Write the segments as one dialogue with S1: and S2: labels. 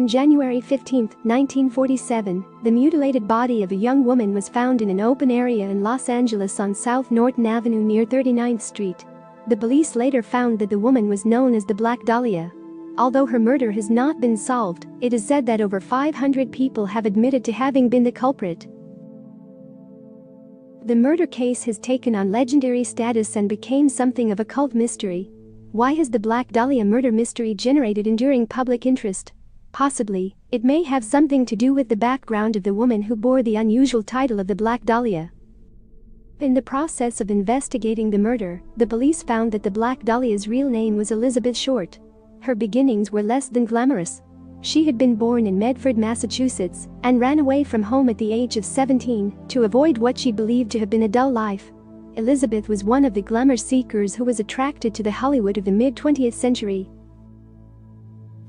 S1: On January 15, 1947, the mutilated body of a young woman was found in an open area in Los Angeles on South Norton Avenue near 39th Street. The police later found that the woman was known as the Black Dahlia. Although her murder has not been solved, it is said that over 500 people have admitted to having been the culprit. The murder case has taken on legendary status and became something of a cult mystery. Why has the Black Dahlia murder mystery generated enduring public interest? Possibly, it may have something to do with the background of the woman who bore the unusual title of the Black Dahlia. In the process of investigating the murder, the police found that the Black Dahlia's real name was Elizabeth Short. Her beginnings were less than glamorous. She had been born in Medford, Massachusetts, and ran away from home at the age of 17 to avoid what she believed to have been a dull life. Elizabeth was one of the glamour seekers who was attracted to the Hollywood of the mid-20th century.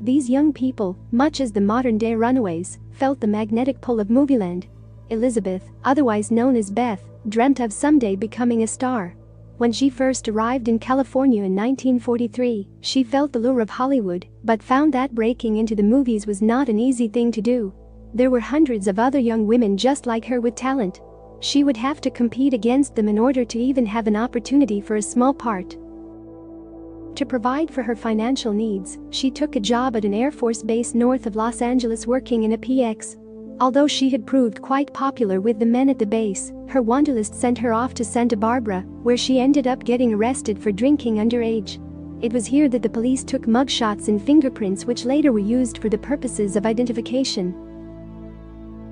S1: These young people, much as the modern-day runaways, felt the magnetic pull of movieland. Elizabeth, otherwise known as Beth, dreamt of someday becoming a star. When she first arrived in California in 1943, she felt the lure of Hollywood, but found that breaking into the movies was not an easy thing to do. There were hundreds of other young women just like her with talent. She would have to compete against them in order to even have an opportunity for a small part. To provide for her financial needs, she took a job at an Air Force base north of Los Angeles working in a PX. Although she had proved quite popular with the men at the base, her wanderlust sent her off to Santa Barbara, where she ended up getting arrested for drinking underage. It was here that the police took mugshots and fingerprints which later were used for the purposes of identification.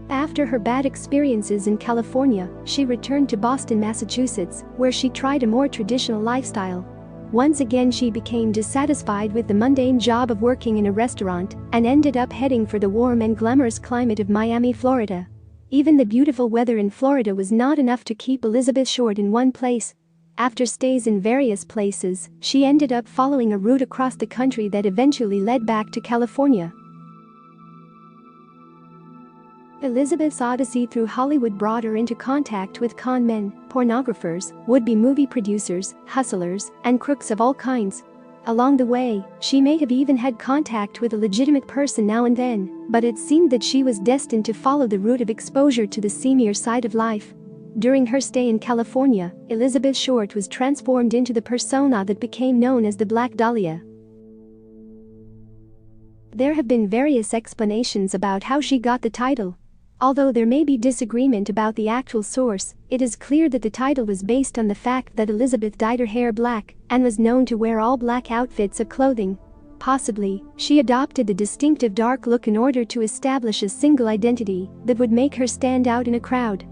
S1: After her bad experiences in California, she returned to Boston, Massachusetts, where she tried a more traditional lifestyle. Once again she became dissatisfied with the mundane job of working in a restaurant and ended up heading for the warm and glamorous climate of Miami, Florida. Even the beautiful weather in Florida was not enough to keep Elizabeth Short in one place. After stays in various places, she ended up following a route across the country that eventually led back to California. Elizabeth's odyssey through Hollywood brought her into contact with con men, pornographers, would-be movie producers, hustlers, and crooks of all kinds. Along the way, she may have even had contact with a legitimate person now and then, but it seemed that she was destined to follow the route of exposure to the seamier side of life. During her stay in California, Elizabeth Short was transformed into the persona that became known as the Black Dahlia. There have been various explanations about how she got the title. Although there may be disagreement about the actual source, it is clear that the title was based on the fact that Elizabeth dyed her hair black and was known to wear all black outfits of clothing. Possibly, she adopted the distinctive dark look in order to establish a single identity that would make her stand out in a crowd.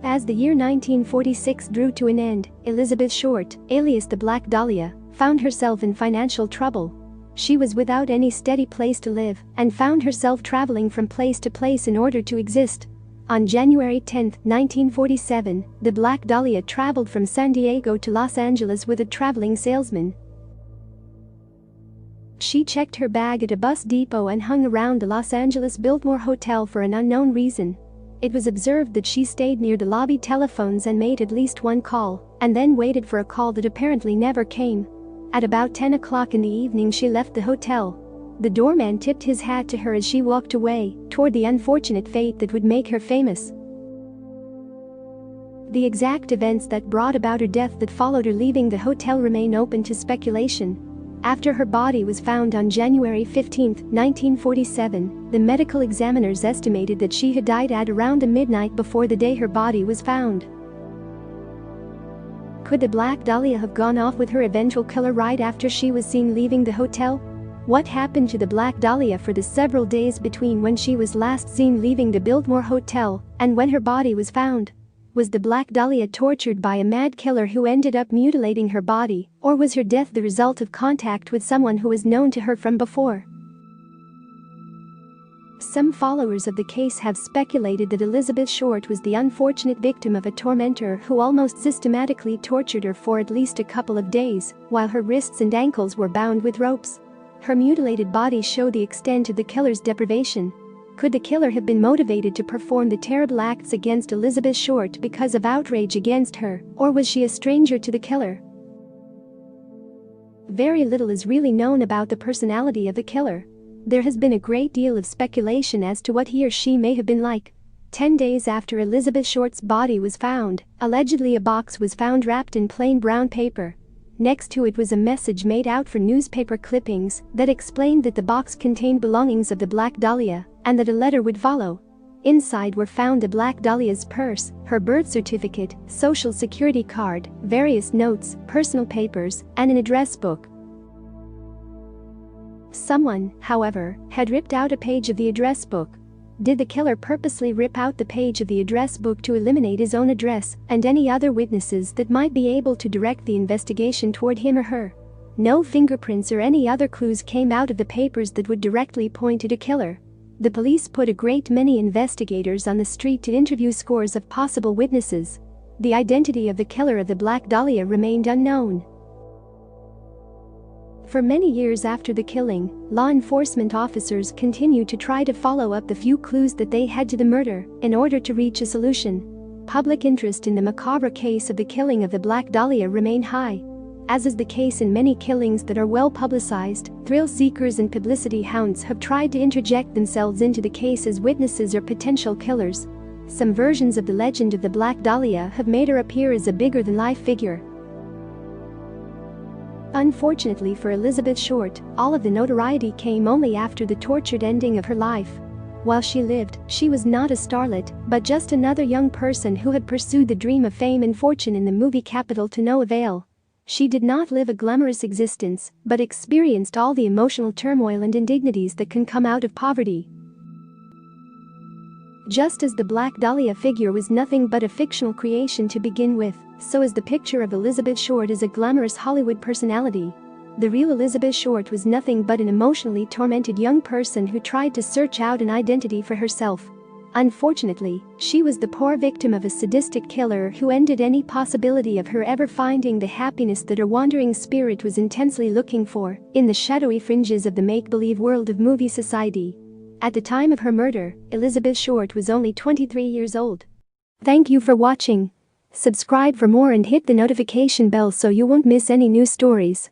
S1: As the year 1946 drew to an end, Elizabeth Short, alias the Black Dahlia, found herself in financial trouble. She was without any steady place to live and found herself traveling from place to place in order to exist. On January 10, 1947, the Black Dahlia traveled from San Diego to Los Angeles with a traveling salesman. She checked her bag at a bus depot and hung around the Los Angeles Biltmore Hotel for an unknown reason. It was observed that she stayed near the lobby telephones and made at least one call, and then waited for a call that apparently never came. At about 10 o'clock in the evening she left the hotel. The doorman tipped his hat to her as she walked away, toward the unfortunate fate that would make her famous. The exact events that brought about her death that followed her leaving the hotel remain open to speculation. After her body was found on January 15, 1947, the medical examiners estimated that she had died at around midnight before the day her body was found. Could the Black Dahlia have gone off with her eventual killer right after she was seen leaving the hotel? What happened to the Black Dahlia for the several days between when she was last seen leaving the Biltmore Hotel and when her body was found? Was the Black Dahlia tortured by a mad killer who ended up mutilating her body, or was her death the result of contact with someone who was known to her from before? Some followers of the case have speculated that Elizabeth Short was the unfortunate victim of a tormentor who almost systematically tortured her for at least a couple of days, while her wrists and ankles were bound with ropes. Her mutilated body showed the extent of the killer's deprivation. Could the killer have been motivated to perform the terrible acts against Elizabeth Short because of outrage against her, or was she a stranger to the killer? Very little is really known about the personality of the killer. There has been a great deal of speculation as to what he or she may have been like. 10 days after Elizabeth Short's body was found, allegedly a box was found wrapped in plain brown paper. Next to it was a message made out for newspaper clippings that explained that the box contained belongings of the Black Dahlia and that a letter would follow. Inside were found the Black Dahlia's purse, her birth certificate, social security card, various notes, personal papers, and an address book. Someone, however, had ripped out a page of the address book. Did the killer purposely rip out the page of the address book to eliminate his own address and any other witnesses that might be able to direct the investigation toward him or her? No fingerprints or any other clues came out of the papers that would directly point to the killer. The police put a great many investigators on the street to interview scores of possible witnesses. The identity of the killer of the Black Dahlia remained unknown. For many years after the killing, law enforcement officers continued to try to follow up the few clues that they had to the murder in order to reach a solution. Public interest in the macabre case of the killing of the Black Dahlia remained high. As is the case in many killings that are well publicized, thrill seekers and publicity hounds have tried to interject themselves into the case as witnesses or potential killers. Some versions of the legend of the Black Dahlia have made her appear as a bigger-than-life figure. Unfortunately for Elizabeth Short, all of the notoriety came only after the tortured ending of her life. While she lived, she was not a starlet, but just another young person who had pursued the dream of fame and fortune in the movie capital to no avail. She did not live a glamorous existence, but experienced all the emotional turmoil and indignities that can come out of poverty. Just as the Black Dahlia figure was nothing but a fictional creation to begin with, so is the picture of Elizabeth Short as a glamorous Hollywood personality. The real Elizabeth Short was nothing but an emotionally tormented young person who tried to search out an identity for herself. Unfortunately, she was the poor victim of a sadistic killer who ended any possibility of her ever finding the happiness that her wandering spirit was intensely looking for in the shadowy fringes of the make-believe world of movie society. At the time of her murder, Elizabeth Short was only 23 years old. Thank you for watching. Subscribe for more and hit the notification bell so you won't miss any new stories.